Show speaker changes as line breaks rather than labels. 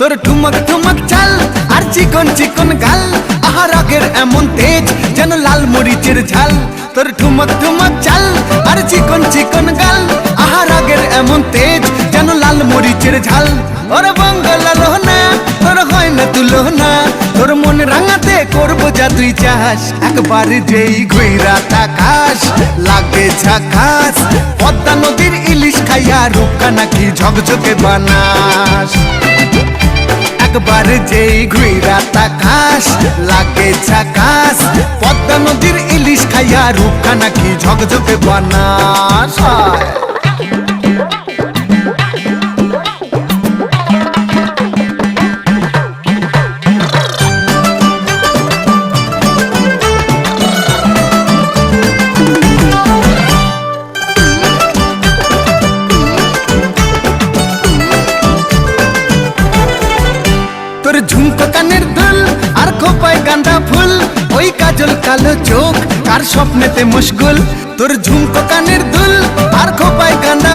তোর ঠুমক ঠুমক চাল আর চিকন চিকন গাল, আহা রাগের এমন তেজ যেন লাল মরিচের ঝাল। তোর ঠুমক ঠুমক চাল আর চিকন চিকন গাল, আহা রাগের এমন তেজ যেন লাল মরিচের ঝাল। ওরে বাঙ্গালা লোহনা তোর হয় না তুলনা, তোর মন রাঙাতে করবো যা তুই চাস। একবার যেই ঘুইরা তাকাস লাগে ঝাকাস, পদ্মা নদীর ইলিশ খাইয়া রূপকা নাকি ঝকঝকে বানাস। একবার যেই ঘুইরা তাকাস লাগে ঝাকাস, পদ্মা নদীর ইলিশ খাইয়া রূপকা নাকি ঝকঝকে বানাস। তোর ঝুমকো কানের দুল আর খোপায় গাঁদা ফুল, ওই কাজল কালো চোখ কার স্বপ্নেতে মুশগুল। তোর ঝুমকো কানের দুল আর খোপায় গাঁদা